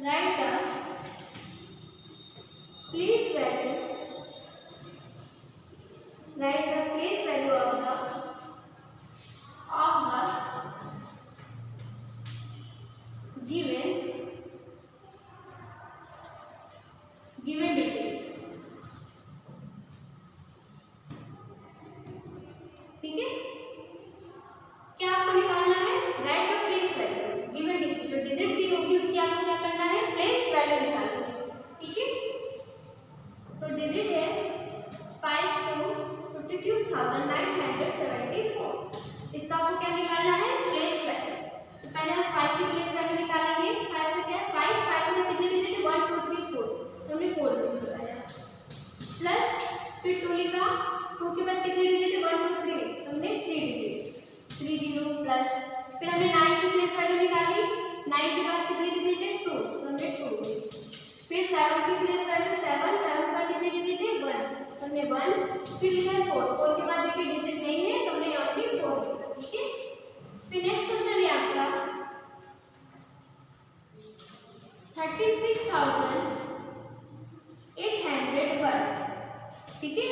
Write the place value. Write the place value of the given detail. ठीक है, क्या आपको निकालना है? Right the place value given digit, जो डिजिट दी होगी उसकी आपको क्या करना है? प्लेस वैल्यू निकालना है। ठीक है, तो डिजिट है 5,52,974। इसका आपको क्या निकालना है? Place value. तो पहले हम 5 की प्लेस वैल्यू निकालेंगे। 5 में क्या है? 5 में कितने डिजिट है? 1 2 3 4, तो हमने 4 डिजिट लगाया। प्लस फिर 2 लिखा, 2 के बाद कितने डिजिट है? 1 2 3, तो हमने 3 डिजिट 3 0 प्लस। फिर हमने 9 की प्लेस वैल्यू निकाली। 9 के बाद कितने डिजिट है? 2, तो हमने 2 डिजिट। फिर 7 की प्लेस वैल्यू 7 के बाद कितने डिजिट है? 1, तो हमने 1। फिर लिखा 4 के बाद देखिए डिजिट नहीं है, तो हमने ओनली 4 लिखा। ठीक है, फिर नेक्स्ट क्वेश्चन है आपका 36,801। ठीक है,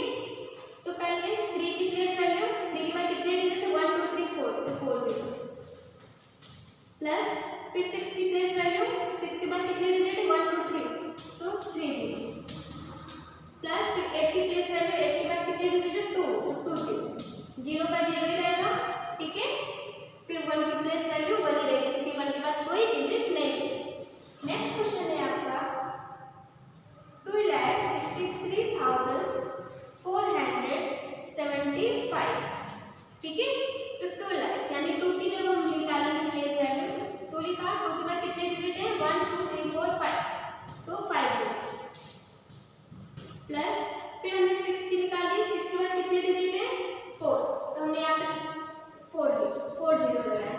तो पहले 3 की प्लेस वैल्यू, 3 के बाद कितने डिजिट है? 1 2 3 4, तो 4 डिजिट प्लस। फिर 6 की प्लेस वैल्यू, 6 के बाद कितने डिजिट है? 1 2 3, तो 3 डिजिट प्लस। फिर 8 की प्लेस वैल्यू, 8 के बाद कितने डिजिट है? 2, तो 2 डिजिट, 0 का 0 ही रहेगा। ठीक है, फिर 1 की प्लेस वैल्यू 1 ही रहेगी क्योंकि 1 के बाद कोई डिजिट नहीं है। नेक्स्ट क्वेश्चन है आपका 2,63,475। ठीक है, तो 2 लाख यानी 2 की जब हम निकालेंगे प्लेस वैल्यू, 2 लिखा, 2 के बाद कितने डिजिट है? 1 2 3 4 5, तो 5 प्लस। फिर हमने 6 की निकाली, 6 के बाद कितने डिजिट है? 4, तो हमने यहाँ पे 4 0 लगाया।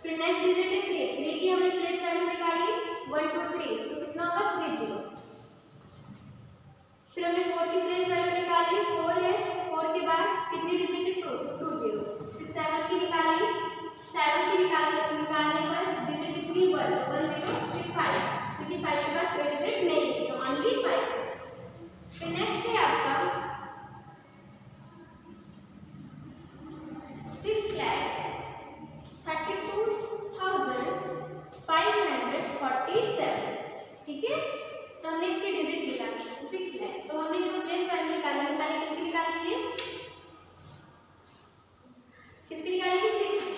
फिर नेक्स्ट डिजिट है 3, 3 की हमने प्लेस वैल्यू निकाली 1 2 3, तो कितना होगा? 3 0। फिर हमने 4 की प्लेस वैल्यू निकाली, 4 है, 4 के बाद कितनी डिजिट है? 2 2 0। फिर 7 की निकाली, 7 की निकालने पर डिजिट कितनी? 1 1 0। फिर 5, क्योंकि 5 के बाद कोई डिजिट नहीं है, तो ओनली 5। फिर नेक्स्ट है आपका 6,32,547। ठीक है, तो हमने इसके डिजिट निकाले 6 लाख। तो हमने जो प्लेस वैल्यू निकाली है, पहले किसकी निकाली है? किसकी निकाली है? 6 की।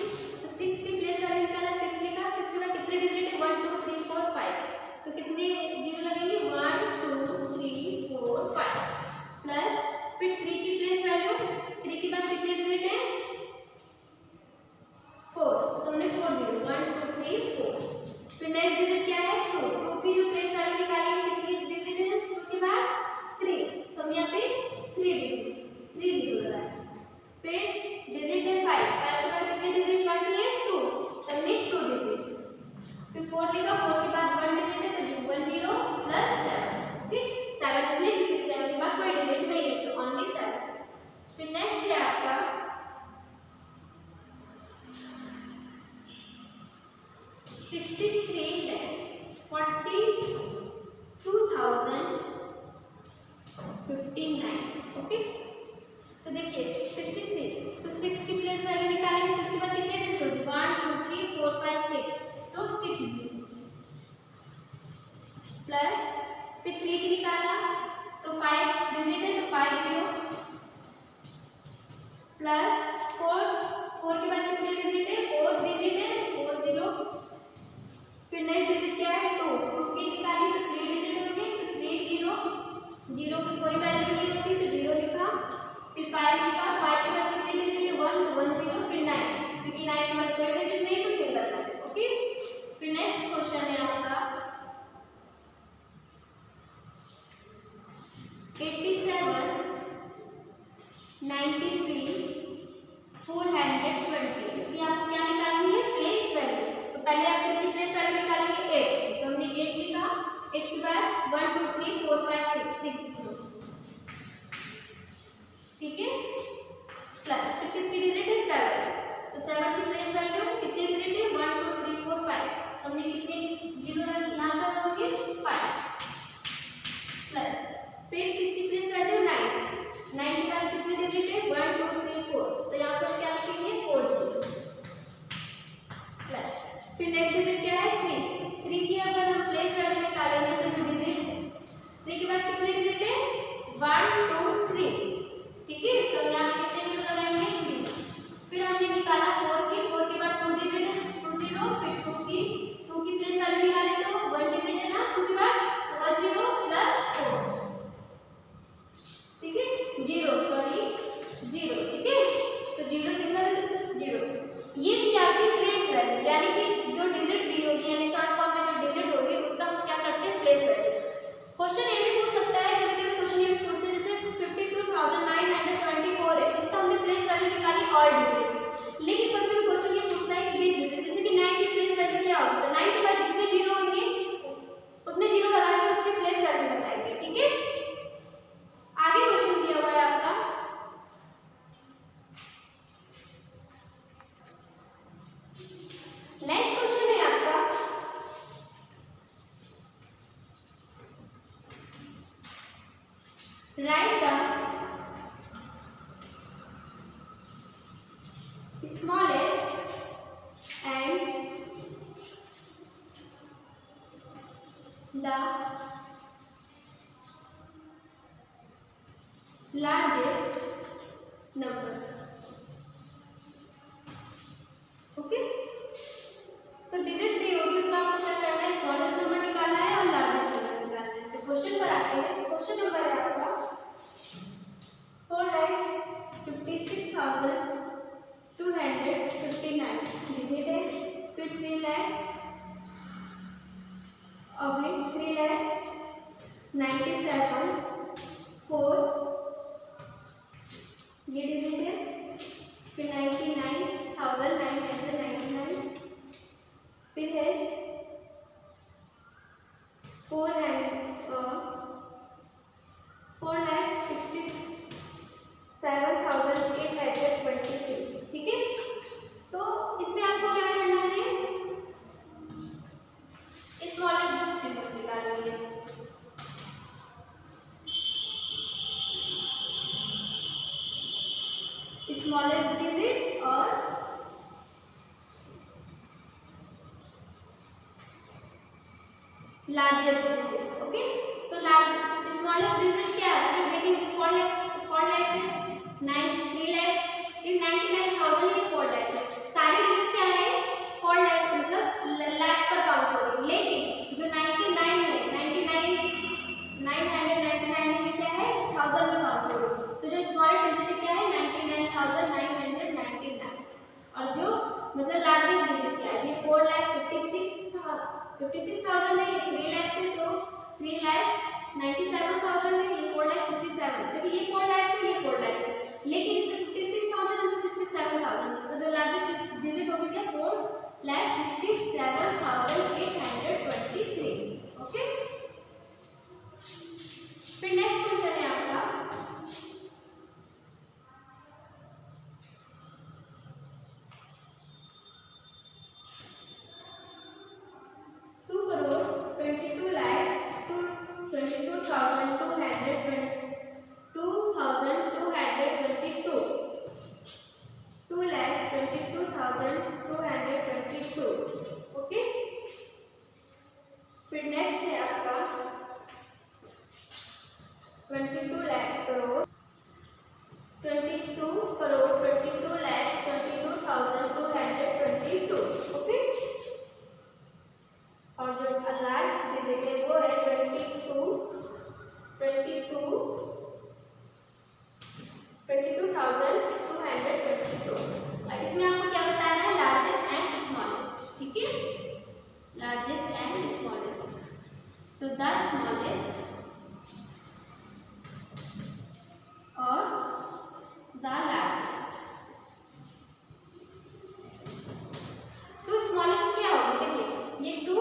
तो 6 की प्लेस वैल्यू निकाला, 6 लिखा, 6 के बाद कितने डिजिट है? 1 2 3 4 5, तो कितने जीरो लगेंगे? 1 2 3 4 5 प्लस। फिर 3 की प्लेस वैल्यू, 3 के बाद कितने डिजिट है? 4, तो हमने 4 0 1 2 3 4। फिर नेक्स्ट डिजिट क्या है? 2 2 की जो प्लेस वैल्यू निकाली है, कितनी डिजिट है? 2 के बाद 3, तो हम यहाँ पे 3 डिजिट 3 0 लगाए। फिर डिजिट है 5 के बाद कितने डिजिट बाकी है? 2, तो हमने 2 डिजिट। फिर 4 लिखा, 4 के बाद 1 डिजिट है, तो 1 0 प्लस 7। ठीक, 7 इसलिए क्योंकि 7 के बाद कोई डिजिट नहीं है, तो ओनली 7। फिर नेक्स्ट है आपका 63,42,059। ओके, तो देखिए 63, तो 6 की प्लेस वैल्यू निकालेंगे, 6 के बाद कितने डिजिट? 1 2 3 4 5 6, तो 6 प्लस। फिर 3 की निकाला, तो 5 डिजिट है, तो 5 0 प्लस। 4 के बाद कितने डिजिट है? 4 डिजिट है, 4 0। फिर नेक्स्ट डिजिट क्या है? 2 की निकाली, तो 3 डिजिट होंगे, तो 3 0 0 की कोई वैल्यू नहीं होती, तो 0 लिखा। फिर 5 लिखा, 5 के बाद कितने डिजिट है? 1 1 0। फिर 9, क्योंकि 9 के बाद कोई डिजिट नहीं, तो सिंगल है। ओके, फिर नेक्स्ट क्वेश्चन है आपका 87,93,994। Write the smallest and the largest number. Okay, तो डिजिट दी होगी, उसका आपको क्या करना है, स्मॉलेस्ट नंबर निकालना है और लार्जेस्ट नंबर निकालना है। तो क्वेश्चन पर आते हैं। क्वेश्चन नंबर है आपका 4,56,259 डिजिट है, फिर 3,97,4 ये डिजिट है, फिर 99,999, फिर है 4,67,822। ठीक है, तो इसमें आपको क्या करना है, स्मॉलेस्ट डिजिट निकालनी है। स्मॉलेस्ट डिजिट और लार्जेस्ट डिजिट। ओके, तो स्मॉलेस्ट डिजिट क्या है, देखेंगे 4 लाख है, 9 3 लाख, 99,000 ये 4 लाख है। सारे डिजिट क्या है, 4 लाख मतलब लाख पर काउंट हो रही है, लेकिन जो 99 है, 999 ये क्या है, 1000 में काउंट हो रही है। तो जो स्मॉलेस्ट डिजिट क्या है, 99,999, और जो मतलब लार्जेस्ट डिजिट क्या है, ये 4,56,000 है, ये 3 लाख से, तो 3,97,000 है, ये 4,67,000, क्योंकि ये 4 लाख से, ये 4 लाख है, लेकिन इसमें 56,000 और 67,000, तो जो लार्जेस्ट डिजिट होगी क्या, 4,67,823। ओके, फिर नेक्स्ट क्वेश्चन है आपका 2,22,222। ओके, फिर नेक्स्ट है आपका 22 लाख करोड़ 22,22,22,22। ओके, और जो लास्ट डिजिट है वो है 22,222। इसमें आपको क्या बताना है, लार्जेस्ट एंड स्मॉलेस्ट। ठीक है, लार्जेस्ट एंड स्मॉलेस्ट, तो द स्मॉलेस्ट और द लार्जेस्ट। तो स्मॉलेस्ट क्या होगा, देखिए ये 2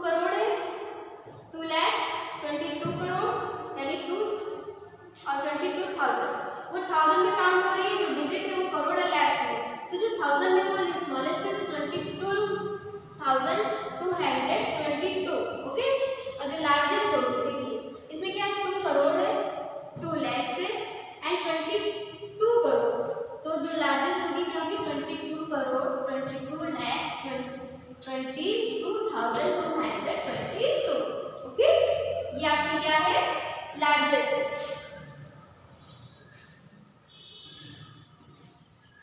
करोड़ है, 2 लाख 22 करोड़ यानी 2 और 22,000, वो 1000 में काउंट हो रही है, जो डिजिट है वो करोड़ और लाख है, तो जो 1000 में वो स्मॉलेस्ट है, तो 22,222। ओके, और जो लार्जेस्ट होगी, देखिए इसमें क्या है, 2 करोड़ है, 2 लाख से एंड 22 करोड़, तो जो लार्जेस्ट होगी क्या होगी, 22 करोड़ 22 लाख 22,222। ओके, ये आपकी क्या है, लार्जेस्ट।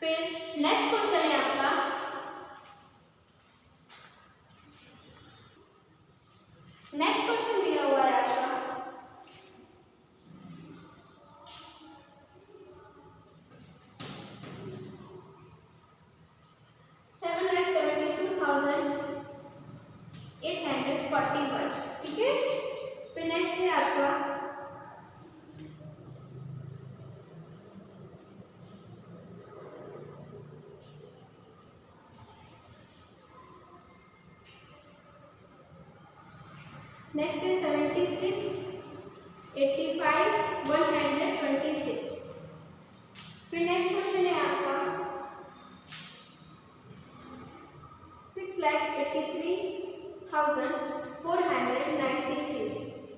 फिर नेक्स्ट क्वेश्चन है आपका नेक्स्ट क्वेश्चन दिया हुआ है आपका 7,72,841। ठीक है, फिर नेक्स्ट है आपका 76,85,126। फिर नेक्स्ट क्वेश्चन है आपका 6,83,493।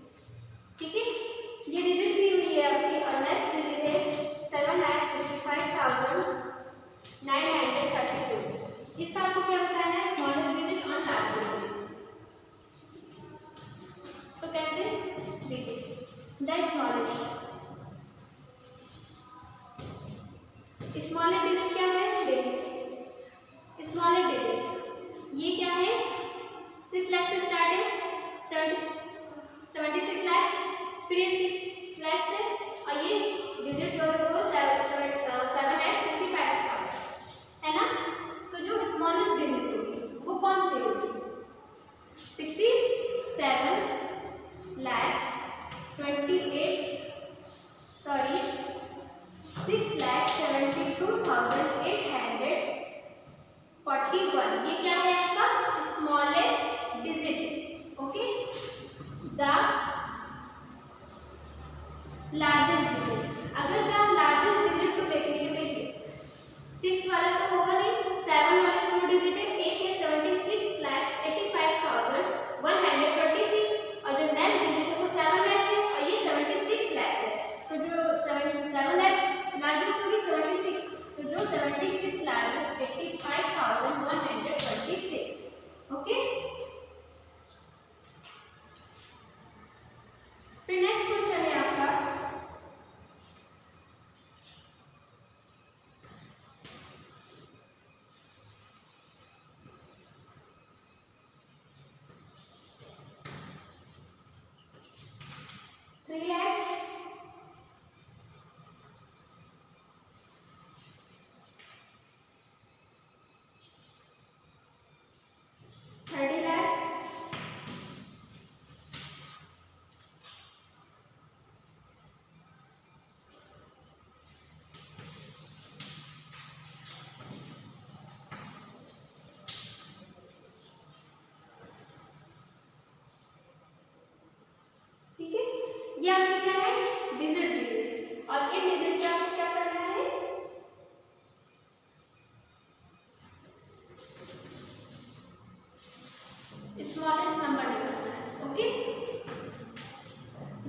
स्मॉलेस्ट नंबर निकालना है। Okay,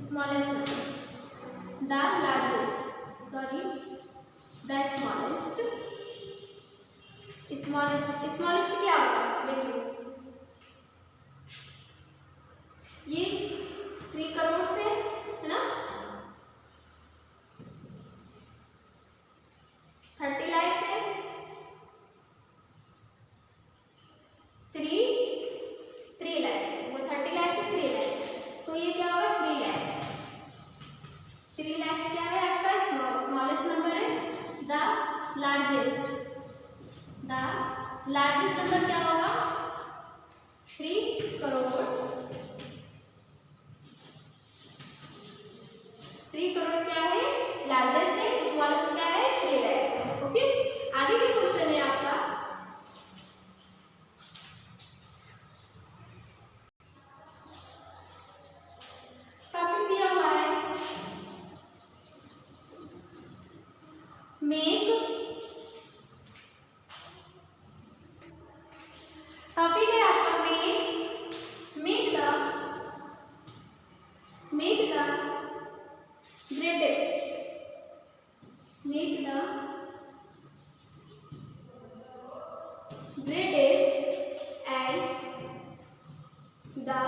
smallest number, the largest, sorry the smallest, smallest क्या होगा देखिए, ये 3 करोड़ से है ना, 30 लाख से 3 लाख, वो 30 लाख से 3 लाख, तो ये क्या होगा 3 लाख। 3 लाख क्या है आपका स्मॉलेस्ट नंबर है। द लार्जेस्ट नंबर क्या होगा 3 करोड़। 3 करोड़ क्या है लार्जेस्ट है, स्मॉलेस्ट क्या है 3 लाख। ओके, आगे का क्वेश्चन है आपका टॉपिक दिया हुआ है मेक, टॉपिक है आपका make the greatest and the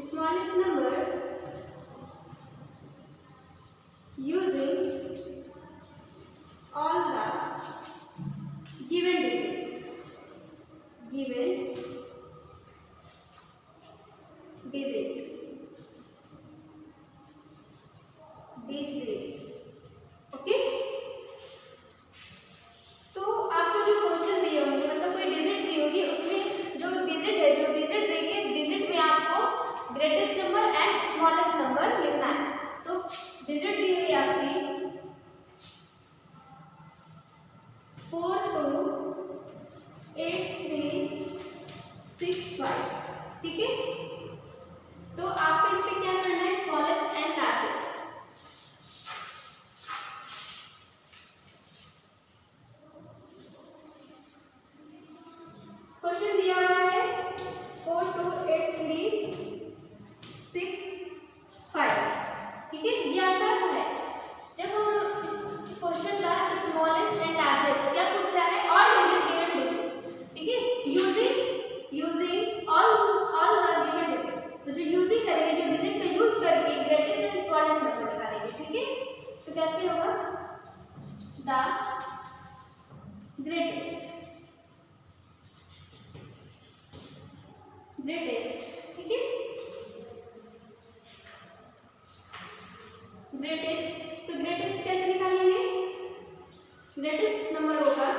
smallest numbers using all the given digits. Okay, तो आपको जो क्वेश्चन दिए होंगे मतलब कोई डिजिट दी होगी, उसमें जो डिजिट है, जो डिजिट देंगे डिजिट में आपको greatest number and smallest number लिखना है। तो डिजिट दी हुई आपकी 428365, ठीक है। तो आपको इस पे क्या करना है स्मॉलेस्ट एंड लार्जेस्ट। क्वेश्चन दिया हुआ है 428365, ठीक है, ये आपका है। जब हम इस क्वेश्चन का स्मॉलेस्ट एंड लार्जेस्ट क्या पूछ रहा है और डिजिट गिवन डिजिट, ठीक है, using all the given digit, तो जो यूजिंग करेंगे जो डिजिट का यूज करके ग्रेटेस्ट एंड स्मॉलेस्ट नंबर निकालेंगे, ठीक है। तो कैसे होगा द ग्रेटेस्ट, ठीक है, ग्रेटेस्ट, तो ग्रेटेस्ट कैसे निकालेंगे, ग्रेटेस्ट नंबर होगा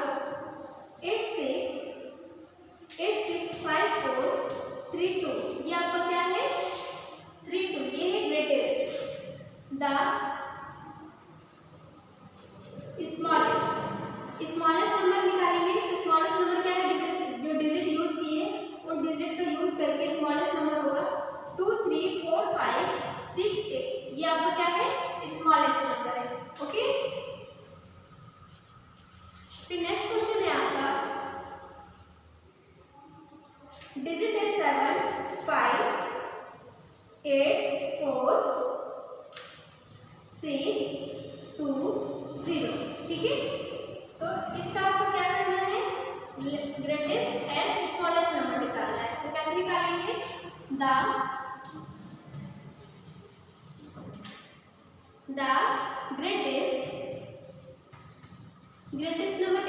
865432, ये आपका क्या है 32, ये है ग्रेटेस्ट। द स्मॉलेस्ट नंबर निकालेंगे, तो स्मॉलेस्ट नंबर क्या है जो डिजिट यूज किए उन डिजिट का यूज करके स्मॉलेस्ट नंबर होगा 234568, ये आपका क्या है स्मॉलेस्ट नंबर है। ओके, फिर नेक्स्ट क्वेश्चन है आपका डिजिट है 7584620, ठीक है। तो इसका आपको क्या करना है ग्रेटेस्ट एंड स्मॉलेस्ट नंबर निकालना है। तो कैसे निकालेंगे द ग्रेटेस्ट नंबर